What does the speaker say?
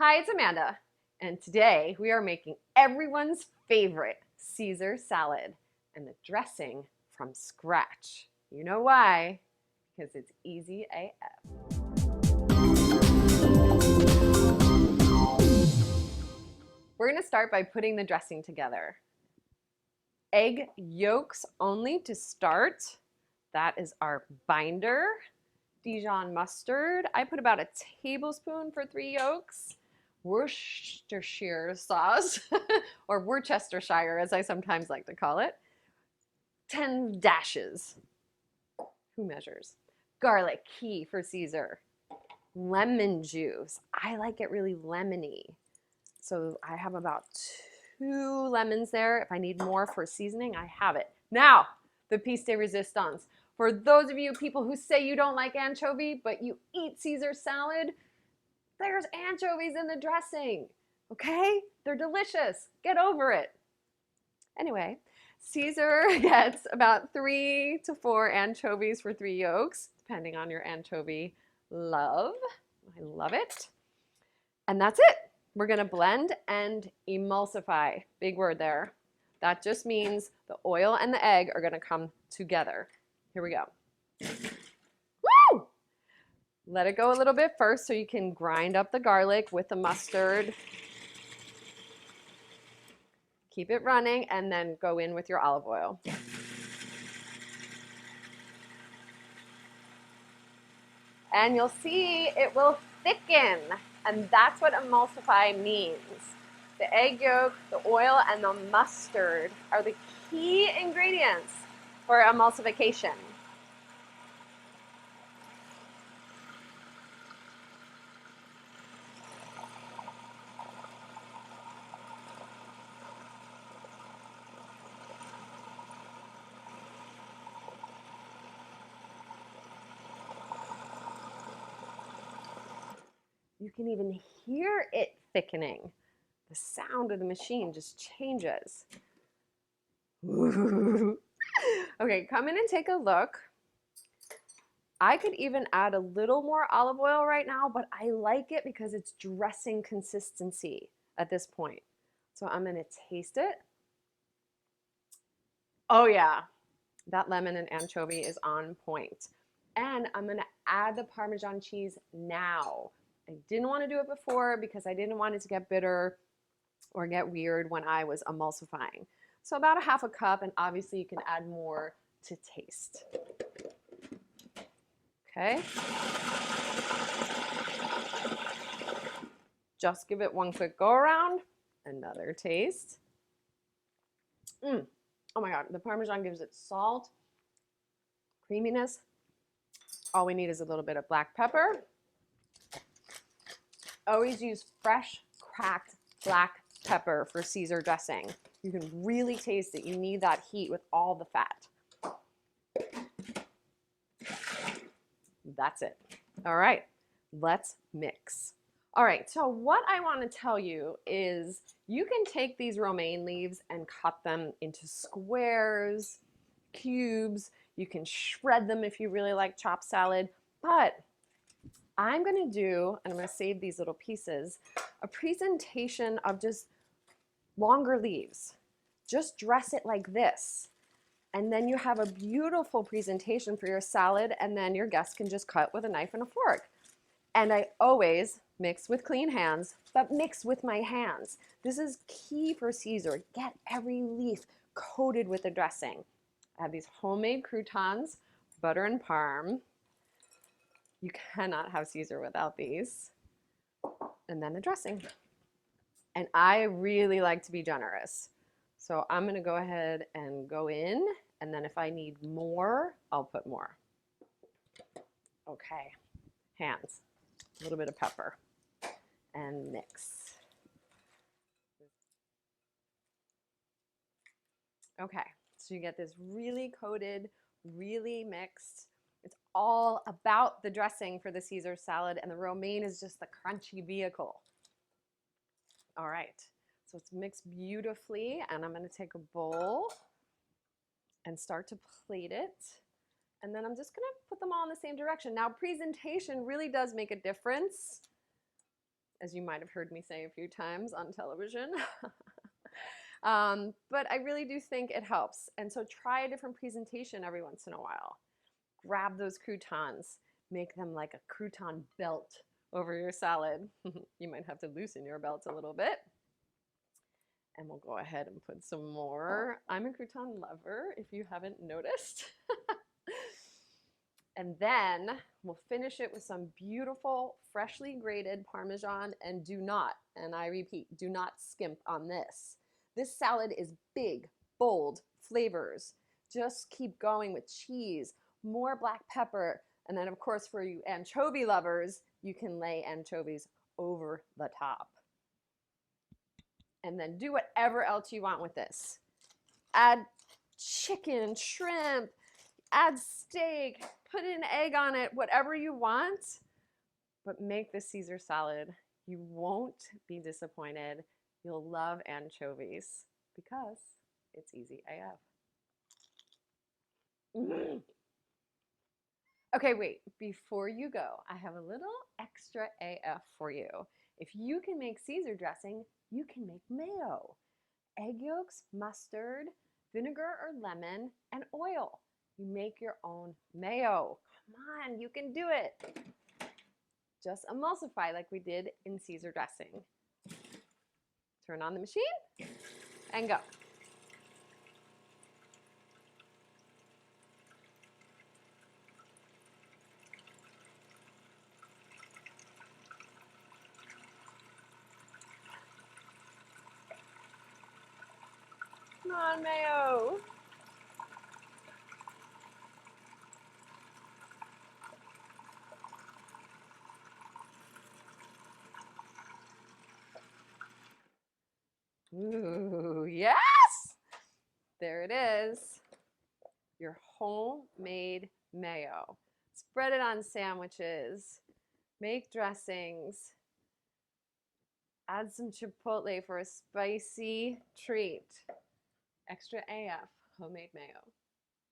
Hi, it's Amanda, and today we are making everyone's favorite Caesar salad and the dressing from scratch. You know why? Because it's easy AF. We're going to start by putting the dressing together. Egg yolks only to start. That is our binder. Dijon mustard. I put about a tablespoon for 3 yolks. Worcestershire sauce, or Worcestershire as I sometimes like to call it. 10 dashes. Who measures? Garlic, key for Caesar. Lemon juice. I like it really lemony. So I have about 2 lemons there. If I need more for seasoning, I have it. Now, the piece de resistance. For those of you people who say you don't like anchovy, but you eat Caesar salad, there's anchovies in the dressing, okay? They're delicious. Get over it. Anyway, Caesar gets about 3 to 4 anchovies for 3 yolks, depending on your anchovy love. I love it. And that's it. We're going to blend and emulsify. Big word there. That just means the oil and the egg are going to come together. Here we go. Woo! Let it go a little bit first so you can grind up the garlic with the mustard. Keep it running and then go in with your olive oil. And you'll see it will thicken, and that's what emulsify means. The egg yolk, the oil, and the mustard are the key ingredients for emulsification. You can even hear it thickening. The sound of the machine just changes. Okay, come in and take a look. I could even add a little more olive oil right now, but I like it because it's dressing consistency at this point. So I'm going to taste it. Oh yeah, that lemon and anchovy is on point. And I'm going to add the Parmesan cheese now. I didn't want to do it before because I didn't want it to get bitter or get weird when I was emulsifying. So about a half a cup, and obviously you can add more to taste. Okay. Just give it one quick go around. Another taste. Oh my God, the Parmesan gives it salt, creaminess. All we need is a little bit of black pepper. Always use fresh, cracked black pepper for Caesar dressing. You can really taste it. You need that heat with all the fat. That's it. All right, let's mix. All right, so what I want to tell you is you can take these romaine leaves and cut them into squares, cubes. You can shred them if you really like chopped salad, but I'm going to do, and I'm going to save these little pieces, a presentation of just longer leaves. Just dress it like this. And then you have a beautiful presentation for your salad, and then your guests can just cut with a knife and a fork. And I always mix with clean hands, but mix with my hands. This is key for Caesar. Get every leaf coated with the dressing. I have these homemade croutons, butter and parm. You cannot have Caesar without these. And then the dressing. And I really like to be generous. So I'm going to go ahead and go in, and then if I need more, I'll put more. Okay, hands, a little bit of pepper, and mix. Okay, so you get this really coated, really mixed. It's all about the dressing for the Caesar salad, and the romaine is just the crunchy vehicle. All right, so it's mixed beautifully, and I'm going to take a bowl and start to plate it. And then I'm just going to put them all in the same direction. Now, presentation really does make a difference. as you might have heard me say a few times on television. But I really do think it helps. And so try a different presentation every once in a while. Grab those croutons, make them like a crouton belt over your salad. You might have to loosen your belt a little bit. And we'll go ahead and put some more. I'm a crouton lover, if you haven't noticed. And then we'll finish it with some beautiful, freshly grated Parmesan, and do not, and I repeat, do not skimp on this. This salad is big, bold flavors. Just keep going with cheese, more black pepper, and then of course for you anchovy lovers, you can lay anchovies over the top. And then do whatever else you want with this. Add chicken, shrimp, add steak, put an egg on it, whatever you want, but make the Caesar salad. You won't be disappointed. You'll love anchovies because it's easy AF. Okay, wait, before you go, I have a little extra AF for you. If you can make Caesar dressing, you can make mayo. Egg yolks, mustard, vinegar or lemon, and oil. You make your own mayo. Come on, you can do it. Just emulsify like we did in Caesar dressing. Turn on the machine and go. Come on, mayo. Ooh, yes! There it is. Your homemade mayo. Spread it on sandwiches. Make dressings. Add some chipotle for a spicy treat. Extra AF, homemade mayo.